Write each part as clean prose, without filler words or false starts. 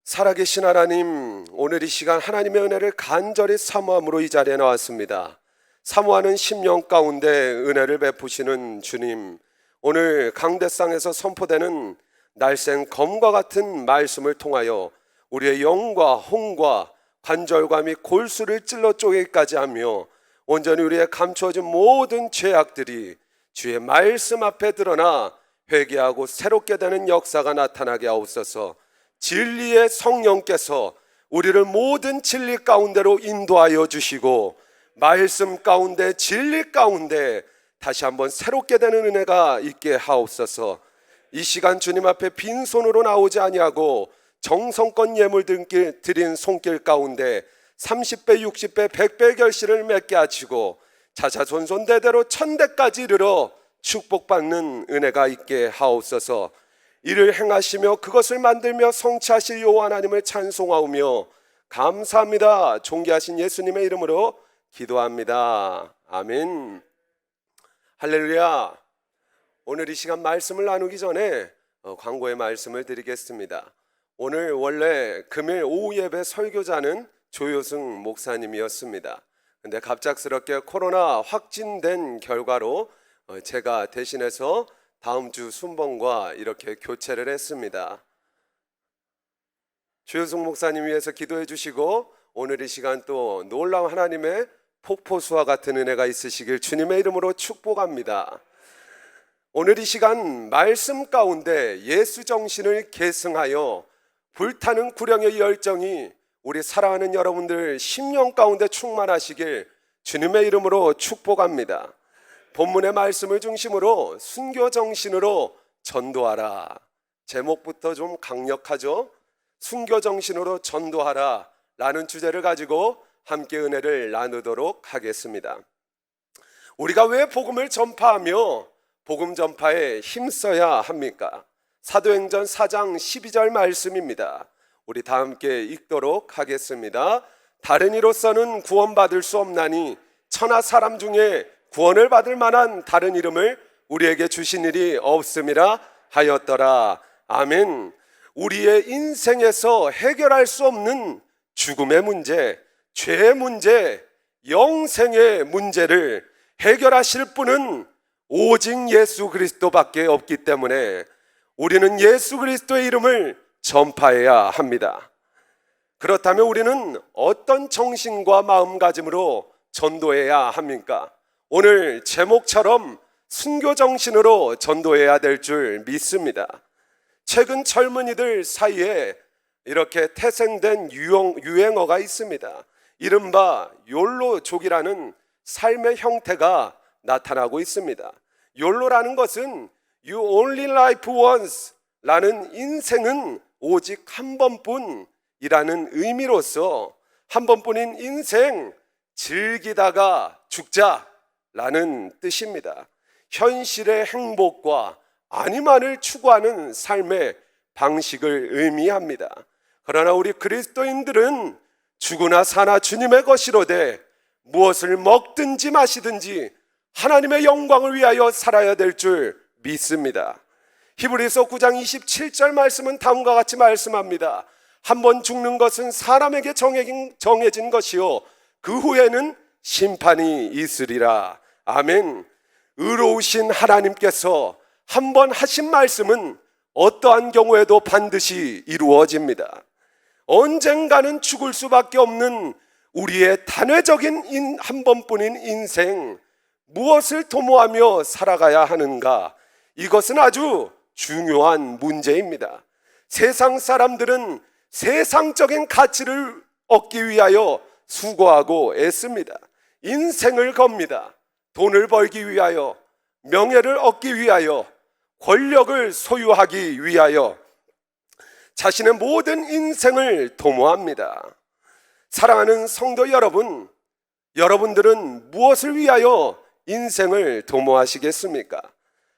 살아계신 하나님, 오늘 이 시간 하나님의 은혜를 간절히 사모함으로 이 자리에 나왔습니다. 사모하는 심령 가운데 은혜를 베푸시는 주님, 오늘 강대상에서 선포되는 날쌘 검과 같은 말씀을 통하여 우리의 영과 혼과 관절과 및 골수를 찔러 쪼개기까지 하며 온전히 우리의 감추어진 모든 죄악들이 주의 말씀 앞에 드러나 회개하고 새롭게 되는 역사가 나타나게 하옵소서. 진리의 성령께서 우리를 모든 진리 가운데로 인도하여 주시고 말씀 가운데 진리 가운데 다시 한번 새롭게 되는 은혜가 있게 하옵소서. 이 시간 주님 앞에 빈손으로 나오지 아니하고 정성껏 예물 드린 손길 가운데 30배, 60배, 100배 결실을 맺게 하시고 자자손손 대대로 1000대까지 이르러 축복받는 은혜가 있게 하옵소서. 이를 행하시며 그것을 만들며 성취하실 여호와 하나님을 찬송하오며 감사합니다. 존귀하신 예수님의 이름으로 기도합니다. 아멘. 할렐루야. 오늘 이 시간 말씀을 나누기 전에 광고의 말씀을 드리겠습니다. 오늘 원래 금요일 오후 예배 설교자는 조효승 목사님이었습니다. 근데 갑작스럽게 코로나 확진된 결과로 제가 대신해서 다음 주 순번과 이렇게 교체를 했습니다. 조효승 목사님 위해서 기도해 주시고 오늘 이 시간 또 놀라운 하나님의 폭포수와 같은 은혜가 있으시길 주님의 이름으로 축복합니다. 오늘 이 시간 말씀 가운데 예수 정신을 계승하여 불타는 구령의 열정이 우리 사랑하는 여러분들 심령 가운데 충만하시길 주님의 이름으로 축복합니다. 본문의 말씀을 중심으로 순교 정신으로 전도하라. 제목부터 좀 강력하죠? 순교 정신으로 전도하라 라는 주제를 가지고 함께 은혜를 나누도록 하겠습니다. 우리가 왜 복음을 전파하며 복음 전파에 힘써야 합니까? 사도행전 4장 12절 말씀입니다. 우리 다 함께 읽도록 하겠습니다. 다른 이로서는 구원받을 수 없나니 천하 사람 중에 구원을 받을 만한 다른 이름을 우리에게 주신 일이 없음이라 하였더라. 아멘. 우리의 인생에서 해결할 수 없는 죽음의 문제, 죄의 문제, 영생의 문제를 해결하실 분은 오직 예수 그리스도밖에 없기 때문에 우리는 예수 그리스도의 이름을 전파해야 합니다. 그렇다면 우리는 어떤 정신과 마음가짐으로 전도해야 합니까? 오늘 제목처럼 순교 정신으로 전도해야 될 줄 믿습니다. 최근 젊은이들 사이에 이렇게 태생된 유행어가 있습니다. 이른바 욜로족이라는 삶의 형태가 나타나고 있습니다. 욜로라는 것은 You only live once 라는 인생은 오직 한 번뿐이라는 의미로서 한 번뿐인 인생 즐기다가 죽자 라는 뜻입니다. 현실의 행복과 안위만을 추구하는 삶의 방식을 의미합니다. 그러나 우리 그리스도인들은 죽으나 사나 주님의 것이로되 무엇을 먹든지 마시든지 하나님의 영광을 위하여 살아야 될 줄 믿습니다. 히브리서 9장 27절 말씀은 다음과 같이 말씀합니다. 한 번 죽는 것은 사람에게 정해진 것이요 그 후에는 심판이 있으리라. 아멘. 의로우신 하나님께서 한 번 하신 말씀은 어떠한 경우에도 반드시 이루어집니다. 언젠가는 죽을 수밖에 없는 우리의 단회적인 한 번뿐인 인생, 무엇을 도모하며 살아가야 하는가? 이것은 아주 중요한 문제입니다. 세상 사람들은 세상적인 가치를 얻기 위하여 수고하고 애씁니다. 인생을 겁니다. 돈을 벌기 위하여, 명예를 얻기 위하여, 권력을 소유하기 위하여 자신의 모든 인생을 도모합니다. 사랑하는 성도 여러분, 여러분들은 무엇을 위하여 인생을 도모하시겠습니까?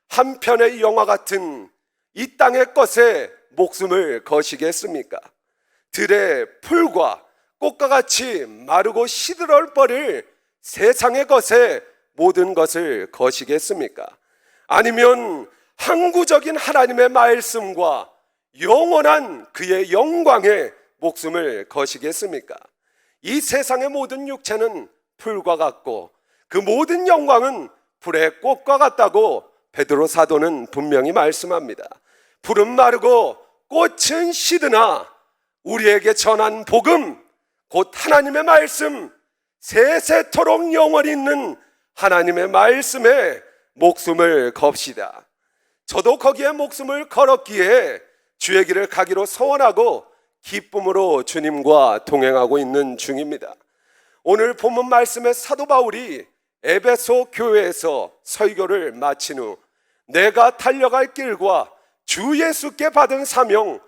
한 편의 영화 같은 이 땅의 것에 목숨을 거시겠습니까? 들의 풀과 꽃과 같이 마르고 시들어버릴 세상의 것에 모든 것을 거시겠습니까? 아니면 항구적인 하나님의 말씀과 영원한 그의 영광에 목숨을 거시겠습니까? 이 세상의 모든 육체는 풀과 같고 그 모든 영광은 불의 꽃과 같다고 베드로 사도는 분명히 말씀합니다. 풀은 마르고 꽃은 시드나 우리에게 전한 복음, 곧 하나님의 말씀, 세세토록 영원히 있는 하나님의 말씀에 목숨을 겁시다. 저도 거기에 목숨을 걸었기에 주의 길을 가기로 소원하고 기쁨으로 주님과 동행하고 있는 중입니다. 오늘 본문 말씀에 사도 바울이 에베소 교회에서 설교를 마친 후 내가 달려갈 길과 주 예수께 받은 사명,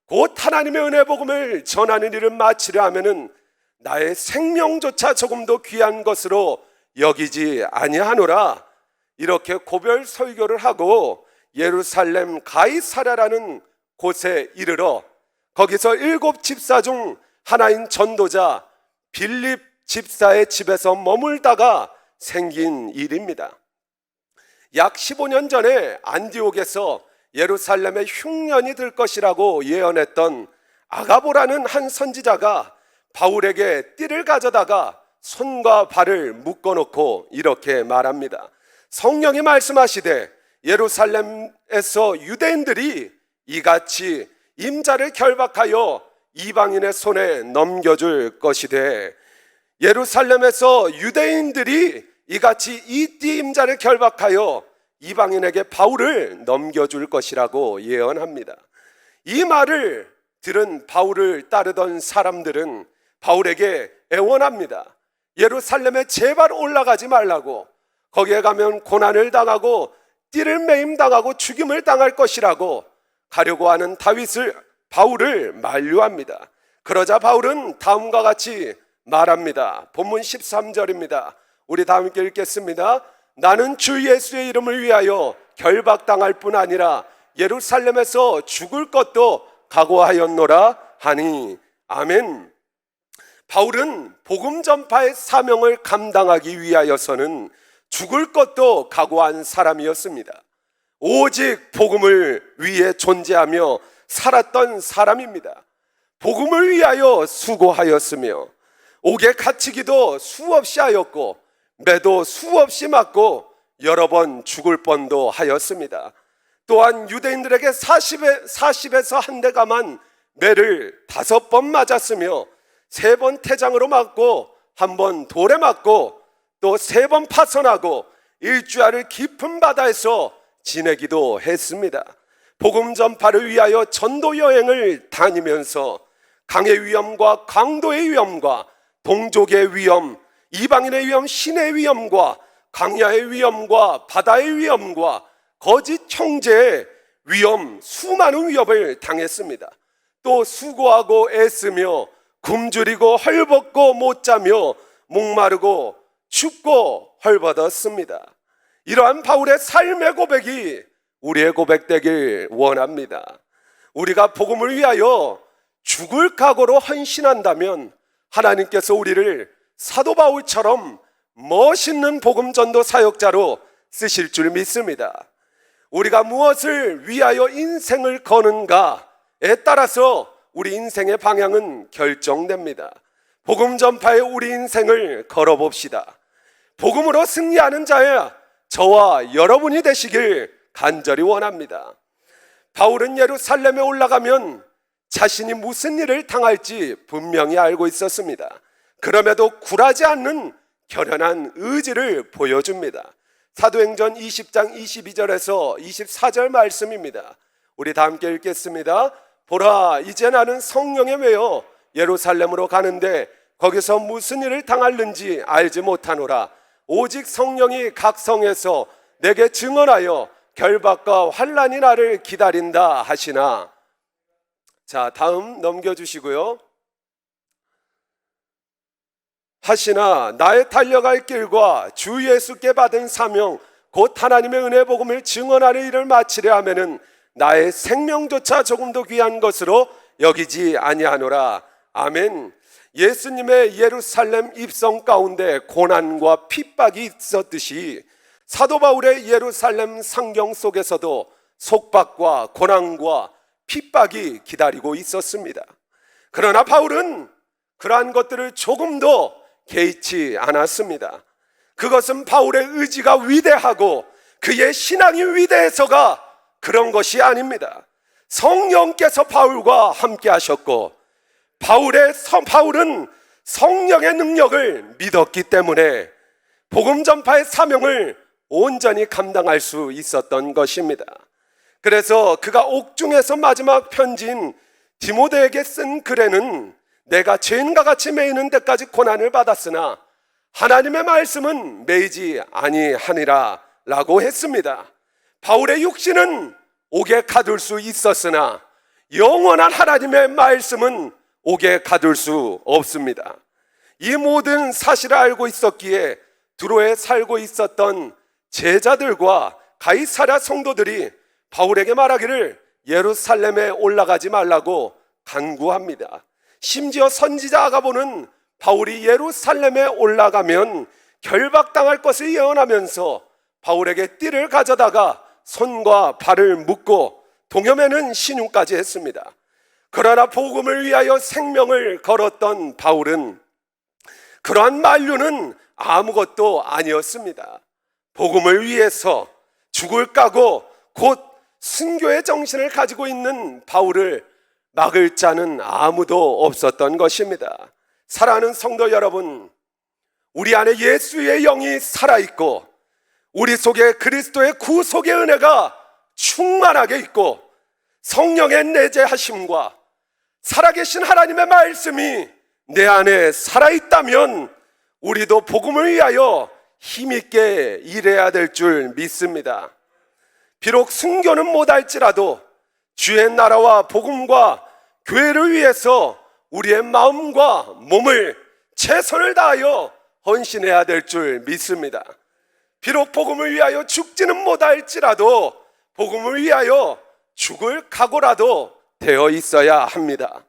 곧 하나님의 은혜 복음을 전하는 일을 마치려 하면은 나의 생명조차 조금도 귀한 것으로 여기지 아니하노라, 이렇게 고별 설교를 하고 예루살렘 가이사랴라는 곳에 이르러 거기서 7 집사 중 하나인 전도자 빌립 집사의 집에서 머물다가 생긴 일입니다. 약 15년 전에 안디옥에서 예루살렘에 흉년이 들 것이라고 예언했던 아가보라는 한 선지자가 바울에게 띠를 가져다가 손과 발을 묶어놓고 이렇게 말합니다. 성령이 말씀하시되 예루살렘에서 유대인들이 이같이 임자를 결박하여 이방인의 손에 넘겨줄 것이되, 예루살렘에서 유대인들이 이같이 이 띠 임자를 결박하여 이방인에게 바울을 넘겨줄 것이라고 예언합니다. 이 말을 들은 바울을 따르던 사람들은 바울에게 애원합니다. 예루살렘에 제발 올라가지 말라고, 거기에 가면 고난을 당하고 띠를 매임당하고 죽임을 당할 것이라고 가려고 하는 바울을 만류합니다. 그러자 바울은 다음과 같이 말합니다. 본문 13절입니다. 우리 다 함께 읽겠습니다. 나는 주 예수의 이름을 위하여 결박당할 뿐 아니라 예루살렘에서 죽을 것도 각오하였노라 하니. 아멘. 바울은 복음 전파의 사명을 감당하기 위하여서는 죽을 것도 각오한 사람이었습니다. 오직 복음을 위해 존재하며 살았던 사람입니다. 복음을 위하여 수고하였으며 옥에 갇히기도 수없이 하였고 매도 수없이 맞고 여러 번 죽을 뻔도 하였습니다. 또한 유대인들에게 40에서 한 대 감한 매를 5번 맞았으며 3번 태장으로 맞고 1번 돌에 맞고 또 3번 파선하고 일주야를 깊은 바다에서 지내기도 했습니다. 복음 전파를 위하여 전도 여행을 다니면서 강의 위험과 강도의 위험과 동족의 위험, 이방인의 위험, 신의 위험과 강야의 위험과 바다의 위험과 거짓 형제의 위험, 수많은 위협을 당했습니다. 또 수고하고 애쓰며 굶주리고 헐벗고 못 자며 목마르고 춥고 헐벗었습니다. 이러한 바울의 삶의 고백이 우리의 고백되길 원합니다. 우리가 복음을 위하여 죽을 각오로 헌신한다면 하나님께서 우리를 사도 바울처럼 멋있는 복음 전도 사역자로 쓰실 줄 믿습니다. 우리가 무엇을 위하여 인생을 거는가에 따라서 우리 인생의 방향은 결정됩니다. 복음 전파에 우리 인생을 걸어봅시다. 복음으로 승리하는 자야 저와 여러분이 되시길 간절히 원합니다. 바울은 예루살렘에 올라가면 자신이 무슨 일을 당할지 분명히 알고 있었습니다. 그럼에도 굴하지 않는 결연한 의지를 보여줍니다. 사도행전 20장 22절에서 24절 말씀입니다. 우리 다 함께 읽겠습니다. 보라, 이제 나는 성령에 매여 예루살렘으로 가는데 거기서 무슨 일을 당할는지 알지 못하노라. 오직 성령이 각 성에서 내게 증언하여 결박과 환난이 나를 기다린다 하시나. 자, 다음 넘겨주시고요. 하시나 나의 달려갈 길과 주 예수께 받은 사명 곧 하나님의 은혜 복음을 증언하는 일을 마치려 하면은 나의 생명조차 조금도 귀한 것으로 여기지 아니하노라. 아멘. 예수님의 예루살렘 입성 가운데 고난과 핍박이 있었듯이 사도 바울의 예루살렘 상경 속에서도 속박과 고난과 핍박이 기다리고 있었습니다. 그러나 바울은 그러한 것들을 조금도 개의치 않았습니다. 그것은 바울의 의지가 위대하고 그의 신앙이 위대해서가 그런 것이 아닙니다. 성령께서 바울과 함께 하셨고 바울은 성령의 능력을 믿었기 때문에 복음 전파의 사명을 온전히 감당할 수 있었던 것입니다. 그래서 그가 옥중에서 마지막 편지인 디모데에게 쓴 글에는 내가 죄인과 같이 매이는 데까지 고난을 받았으나 하나님의 말씀은 매이지 아니하니라 라고 했습니다. 바울의 육신은 옥에 가둘 수 있었으나 영원한 하나님의 말씀은 옥에 가둘 수 없습니다. 이 모든 사실을 알고 있었기에 두로에 살고 있었던 제자들과 가이사랴 성도들이 바울에게 말하기를 예루살렘에 올라가지 말라고 간구합니다. 심지어 선지자 아가보는 바울이 예루살렘에 올라가면 결박당할 것을 예언하면서 바울에게 띠를 가져다가 손과 발을 묶고 동여매는 신용까지 했습니다. 그러나 복음을 위하여 생명을 걸었던 바울은 그러한 만류는 아무것도 아니었습니다. 복음을 위해서 죽을 까고 곧 순교의 정신을 가지고 있는 바울을 막을 자는 아무도 없었던 것입니다. 사랑하는 성도 여러분, 우리 안에 예수의 영이 살아있고 우리 속에 그리스도의 구속의 은혜가 충만하게 있고 성령의 내재하심과 살아계신 하나님의 말씀이 내 안에 살아있다면 우리도 복음을 위하여 힘있게 일해야 될 줄 믿습니다. 비록 순교는 못할지라도 주의 나라와 복음과 교회를 위해서 우리의 마음과 몸을 최선을 다하여 헌신해야 될 줄 믿습니다. 비록 복음을 위하여 죽지는 못할지라도 복음을 위하여 죽을 각오라도 되어 있어야 합니다.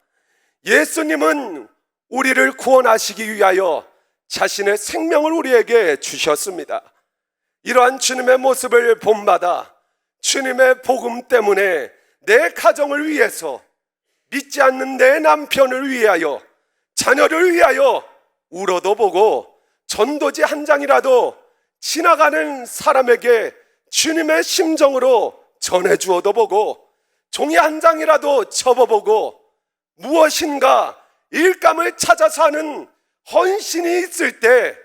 예수님은 우리를 구원하시기 위하여 자신의 생명을 우리에게 주셨습니다. 이러한 주님의 모습을 본받아 주님의 복음 때문에 내 가정을 위해서, 믿지 않는 내 남편을 위하여, 자녀를 위하여 울어도 보고 전도지 한 장이라도 지나가는 사람에게 주님의 심정으로 전해주어도 보고 종이 한 장이라도 접어보고 무엇인가 일감을 찾아서 하는 헌신이 있을 때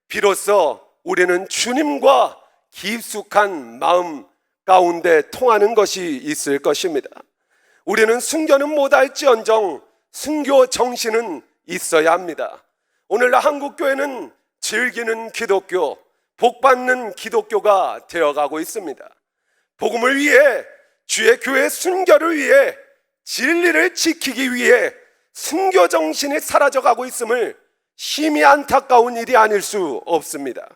비로소 우리는 주님과 깊숙한 마음 가운데 통하는 것이 있을 것입니다. 우리는 순교는 못할지언정 순교 정신은 있어야 합니다. 오늘날 한국교회는 즐기는 기독교, 복받는 기독교가 되어가고 있습니다. 복음을 위해, 주의 교회 순교를 위해, 진리를 지키기 위해 순교 정신이 사라져가고 있음을 심히 안타까운 일이 아닐 수 없습니다.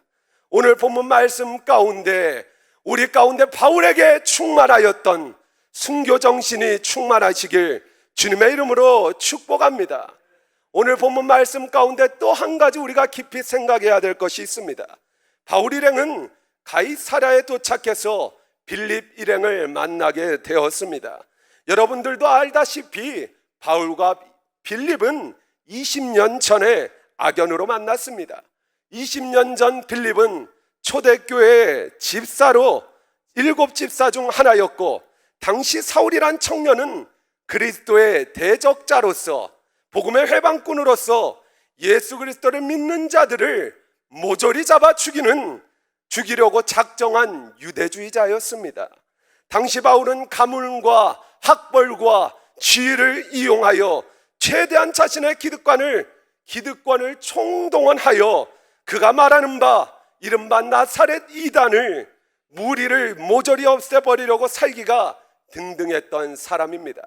오늘 본문 말씀 가운데 우리 가운데 바울에게 충만하였던 순교 정신이 충만하시길 주님의 이름으로 축복합니다. 오늘 본문 말씀 가운데 또 한 가지 우리가 깊이 생각해야 될 것이 있습니다. 바울 일행은 가이사랴에 도착해서 빌립 일행을 만나게 되었습니다. 여러분들도 알다시피 바울과 빌립은 20년 전에 악연으로 만났습니다. 20년 전 빌립은 초대교회의 집사로 7집사 중 하나였고 당시 사울이란 청년은 그리스도의 대적자로서 복음의 회방꾼으로서 예수 그리스도를 믿는 자들을 모조리 잡아 죽이려고 작정한 유대주의자였습니다. 당시 바울은 가문과 학벌과 지위를 이용하여 최대한 자신의 기득권을 총동원하여 그가 말하는 바 이른바 나사렛 이단을 무리를 모조리 없애버리려고 살기가 등등했던 사람입니다.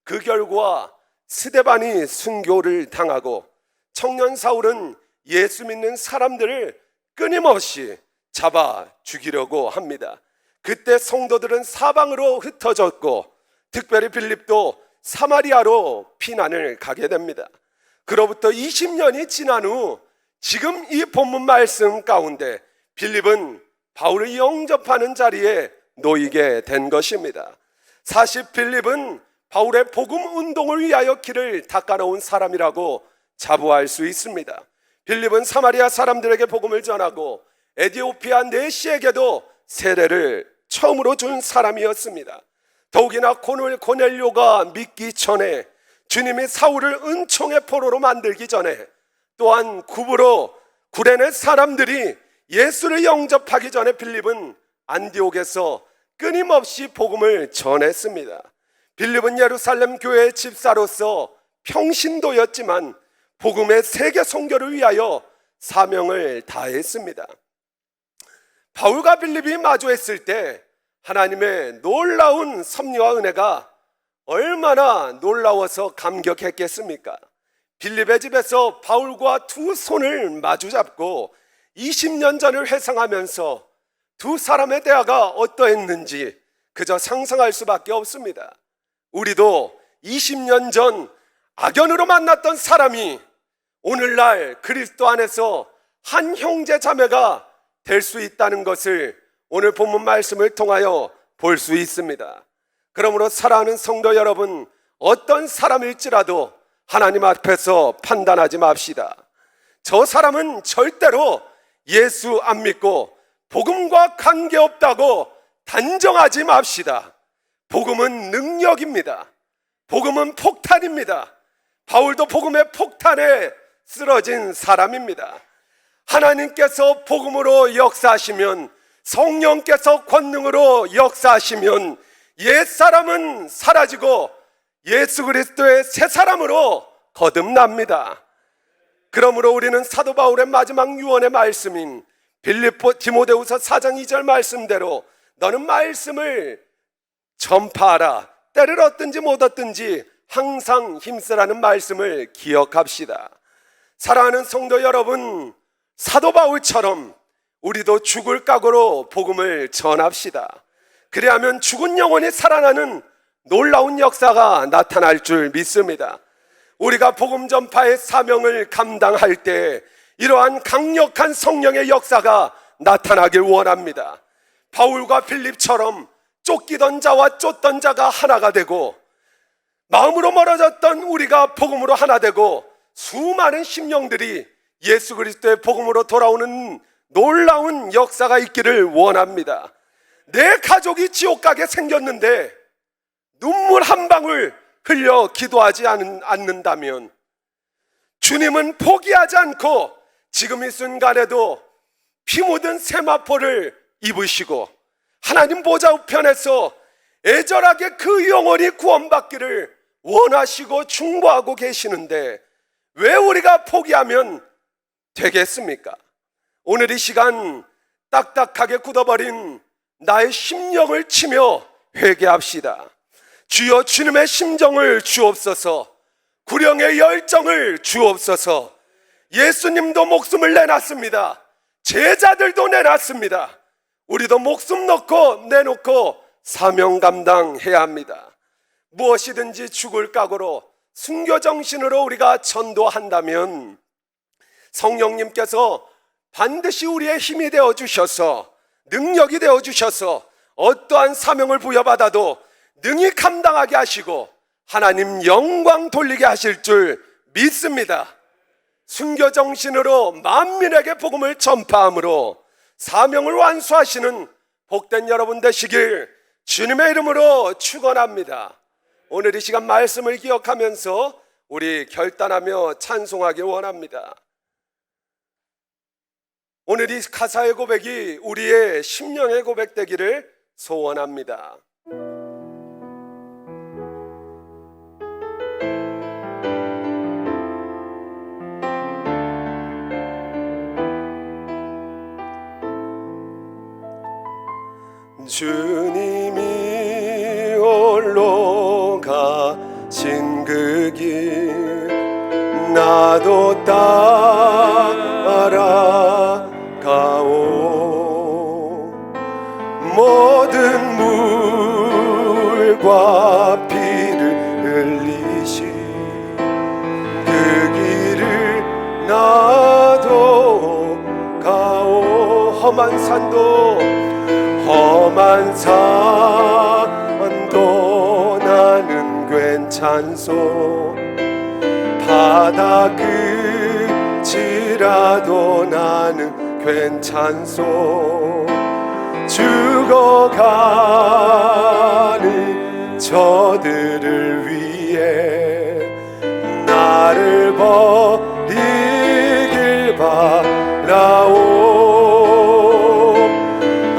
그 결과 스데반이 순교를 당하고 청년 사울은 예수 믿는 사람들을 끊임없이 잡아 죽이려고 합니다. 그때 성도들은 사방으로 흩어졌고 특별히 빌립도 사마리아로 피난을 가게 됩니다. 그로부터 20년이 지난 후 지금 이 본문 말씀 가운데 빌립은 바울을 영접하는 자리에 놓이게 된 것입니다. 사실 빌립은 바울의 복음 운동을 위하여 길을 닦아놓은 사람이라고 자부할 수 있습니다. 빌립은 사마리아 사람들에게 복음을 전하고 에디오피아 네시에게도 세례를 처음으로 준 사람이었습니다. 더욱이나 고넬료가 믿기 전에, 주님이 사울을 은총의 포로로 만들기 전에, 또한 구레네 사람들이 예수를 영접하기 전에 빌립은 안디옥에서 끊임없이 복음을 전했습니다. 빌립은 예루살렘 교회의 집사로서 평신도였지만 복음의 세계 선교를 위하여 사명을 다했습니다. 바울과 빌립이 마주했을 때 하나님의 놀라운 섭리와 은혜가 얼마나 놀라워서 감격했겠습니까? 빌립의 집에서 바울과 두 손을 마주 잡고 20년 전을 회상하면서 두 사람의 대화가 어떠했는지 그저 상상할 수밖에 없습니다. 우리도 20년 전 악연으로 만났던 사람이 오늘날 그리스도 안에서 한 형제 자매가 될 수 있다는 것을 오늘 본문 말씀을 통하여 볼 수 있습니다. 그러므로 사랑하는 성도 여러분, 어떤 사람일지라도 하나님 앞에서 판단하지 맙시다. 저 사람은 절대로 예수 안 믿고 복음과 관계없다고 단정하지 맙시다. 복음은 능력입니다. 복음은 폭탄입니다. 바울도 복음의 폭탄에 쓰러진 사람입니다. 하나님께서 복음으로 역사하시면, 성령께서 권능으로 역사하시면 옛사람은 사라지고 예수 그리스도의 새 사람으로 거듭납니다. 그러므로 우리는 사도 바울의 마지막 유언의 말씀인 디모데후서 4장 2절 말씀대로 너는 말씀을 전파하라. 때를 얻든지 못 얻든지 항상 힘쓰라는 말씀을 기억합시다. 사랑하는 성도 여러분, 사도 바울처럼 우리도 죽을 각오로 복음을 전합시다. 그리하면 죽은 영혼이 살아나는 놀라운 역사가 나타날 줄 믿습니다. 우리가 복음 전파의 사명을 감당할 때 이러한 강력한 성령의 역사가 나타나길 원합니다. 바울과 빌립처럼 쫓기던 자와 쫓던 자가 하나가 되고, 마음으로 멀어졌던 우리가 복음으로 하나 되고, 수많은 심령들이 예수 그리스도의 복음으로 돌아오는 놀라운 역사가 있기를 원합니다. 내 가족이 지옥 가게 생겼는데 눈물 한 방울 흘려 기도하지 않는다면 주님은 포기하지 않고 지금 이 순간에도 피 묻은 세마포를 입으시고 하나님 보좌 우편에서 애절하게 그 영혼이 구원받기를 원하시고 충고하고 계시는데 왜 우리가 포기하면 되겠습니까? 오늘 이 시간 딱딱하게 굳어버린 나의 심령을 치며 회개합시다. 주여, 주님의 심정을 주옵소서. 구령의 열정을 주옵소서. 예수님도 목숨을 내놨습니다. 제자들도 내놨습니다. 우리도 목숨 내놓고 사명 감당해야 합니다. 무엇이든지 죽을 각오로 순교정신으로 우리가 전도한다면 성령님께서 반드시 우리의 힘이 되어주셔서, 능력이 되어주셔서 어떠한 사명을 부여받아도 능히 감당하게 하시고 하나님 영광 돌리게 하실 줄 믿습니다. 순교정신으로 만민에게 복음을 전파함으로 사명을 완수하시는 복된 여러분 되시길 주님의 이름으로 축원합니다. 오늘 이 시간 말씀을 기억하면서 우리 결단하며 찬송하기 원합니다. 오늘 이 가사의 고백이 우리의 심령의 고백 되기를 소원합니다. 주님이 홀로 가신 그 길 나도 따라가오. 모든 물과 피를 흘리신 그 길을 나도 가오. 험한 산도 나는 괜찮소. 바다 끝이라도 나는 괜찮소. 죽어가는 저들을 위해 나를 버리길 바라오.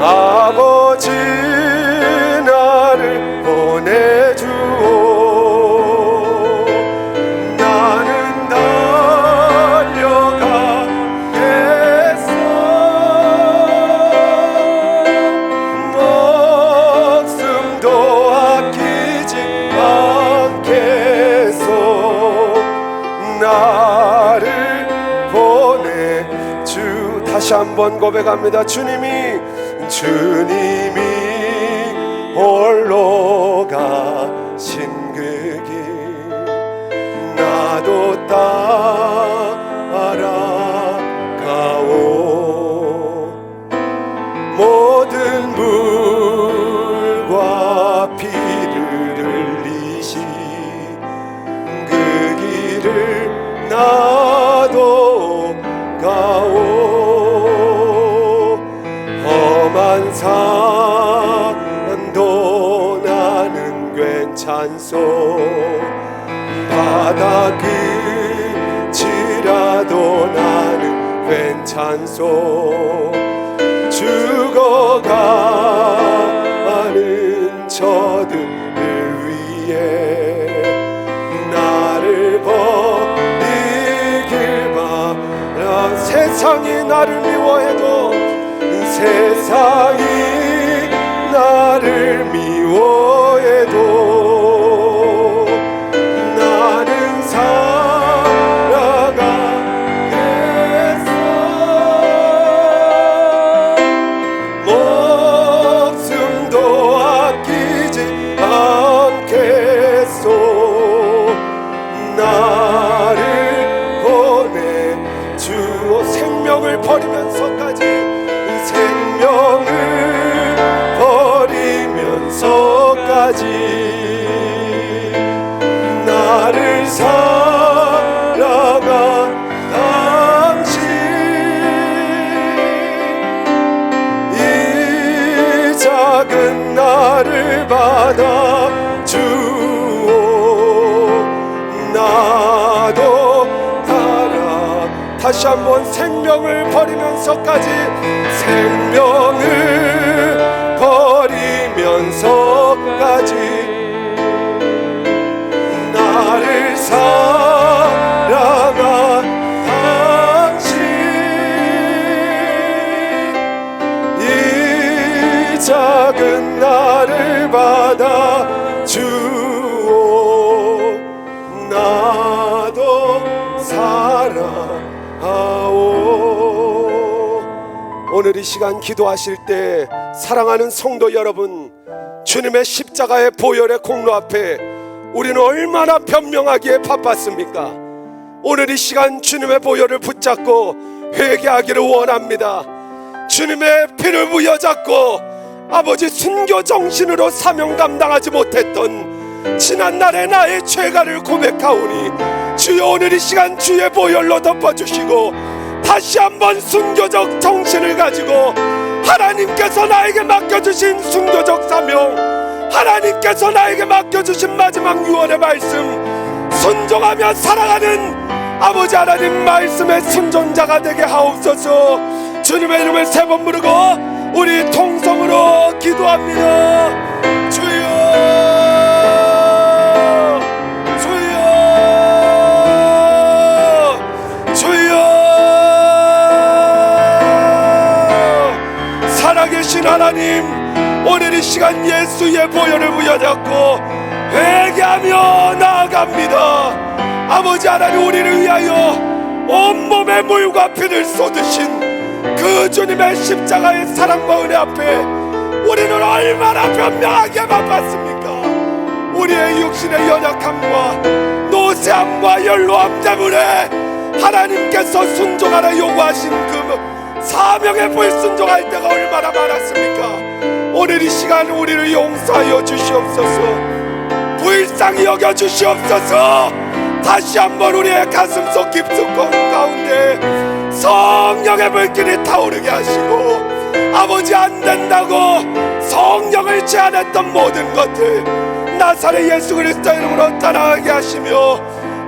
아버지 나를 보내주오. 나는 달려가겠어. 목숨도 아끼지 않겠소. 나를 보내주. 다시 한번 고백합니다. 주님이 홀로 가신 그 길 나도 따라가오. 모든 물과 피를 흘리신 그 길을 나도 가오. 험한 산도 나는 괜찮소. 바다 끝이라도 나는 괜찮소. 죽어가는 저들을 위해 나를 버리길 바라. 세상이 나를 미워해도, 세상이 나를 미워해도 나는 살아가겠어. 목숨도 아끼지 않겠소. 나를 보내주오. 생명을 버리면서까지, 생명을 버리면서까지 나를 사랑한 당신, 이 작은 나를 받아주오. 나도 따라. 다시 한번 생명을 버리면서까지, 생명을 버리면서까지 나를 사랑한 당신, 이 작은 나를 받아주오. 나도 사랑하오. 오늘 이 시간 기도하실 때 사랑하는 성도 여러분, 주님의 십자가의 보혈의 공로 앞에 우리는 얼마나 변명하기에 바빴습니까? 오늘 이 시간 주님의 보혈을 붙잡고 회개하기를 원합니다. 주님의 피를 부여잡고 아버지 순교 정신으로 사명 감당하지 못했던 지난날의 나의 죄가를 고백하오니 주여, 오늘 이 시간 주의 보혈로 덮어주시고 다시 한번 순교적 정신을 가지고 하나님께서 나에게 맡겨주신 순교적 사명, 하나님께서 나에게 맡겨주신 마지막 유언의 말씀 순종하며 살아가는 아버지 하나님 말씀의 순종자가 되게 하옵소서. 주님의 이름을 세 번 부르고 우리 통성으로 기도합니다. 주여, 주여, 주여. 살아계신 하나님, 오늘 이 시간 예수의 보혈을 부여잡고 회개하며 나아갑니다. 아버지 하나님, 우리를 위하여 온몸에 물과 피를 쏟으신 그 주님의 십자가의 사랑과 은혜 앞에 우리는 얼마나 변명하기에 바빴습니까? 우리의 육신의 연약함과 노쇠함과 연로함 때문에 하나님께서 순종하라 요구하신 그 사명에 불순종할 때가 얼마나 많았습니까? 오늘 이 시간 우리를 용서하여 주시옵소서. 불쌍히 여겨 주시옵소서. 다시 한번 우리의 가슴속 깊숙한 가운데 성령의 불길이 타오르게 하시고, 아버지 안 된다고 성령을 제한했던 모든 것들 나사렛 예수 그리스도 이름으로 떠나게 하시며,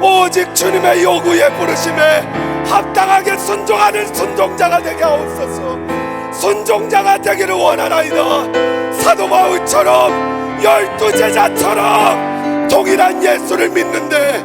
오직 주님의 요구에 부르심에 합당하게 순종하는 순종자가 되게 하옵소서. 순종자가 되기를 원하나이다. 사도 바울처럼 12제자처럼 동일한 예수를 믿는데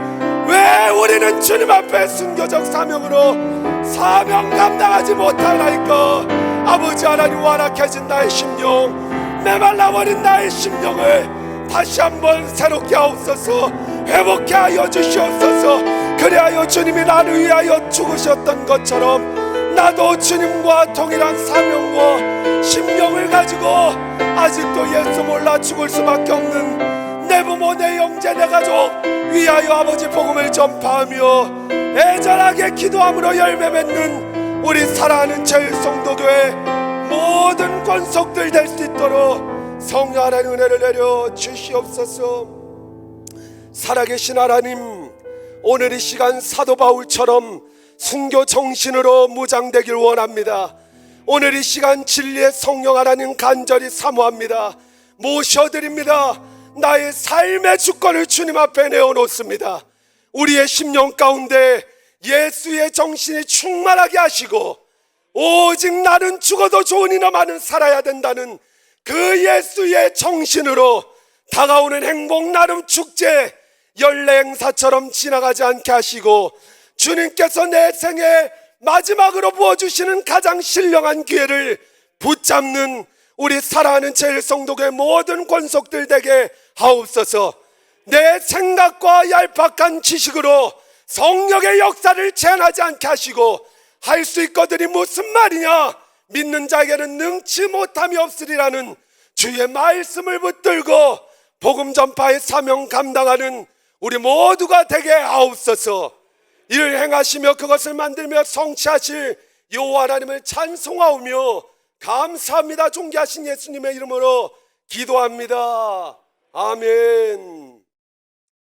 왜 우리는 주님 앞에 순교적 사명으로 사명 감당하지 못하나이까? 아버지 하나님, 완악해진 나의 심령, 메말라버린 나의 심령을 다시 한번 새롭게 하옵소서. 회복케 하여 주시옵소서. 그리하여 주님이 나를 위하여 죽으셨던 것처럼 나도 주님과 동일한 사명과 심령을 가지고 아직도 예수 몰라 죽을 수밖에 없는 내 부모, 내 형제, 내 가족 위하여 아버지 복음을 전파하며 애절하게 기도함으로 열매 맺는 우리 사랑하는 제일성도교회 모든 권속들 될 수 있도록 성령 하나님 은혜를 내려 주시옵소서. 살아계신 하나님, 오늘 이 시간 사도 바울처럼 순교 정신으로 무장되길 원합니다. 오늘 이 시간 진리의 성령 하나님 간절히 사모합니다. 모셔드립니다. 나의 삶의 주권을 주님 앞에 내어놓습니다. 우리의 심령 가운데 예수의 정신이 충만하게 하시고, 오직 나는 죽어도 좋으니나마는 살아야 된다는 그 예수의 정신으로 다가오는 행복 나눔 축제 연례 행사처럼 지나가지 않게 하시고, 주님께서 내 생에 마지막으로 부어주시는 가장 신령한 기회를 붙잡는 우리 사랑하는 제일성도교의 모든 권속들 되게 하옵소서. 내 생각과 얄팍한 지식으로 성령의 역사를 제한하지 않게 하시고, 할 수 있거든이 무슨 말이냐, 믿는 자에게는 능치 못함이 없으리라는 주의 말씀을 붙들고 복음 전파의 사명 감당하는 우리 모두가 되게 하옵소서. 이를 행하시며 그것을 만들며 성취하실 여호와 하나님을 찬송하오며 감사합니다. 존귀하신 예수님의 이름으로 기도합니다. 아멘.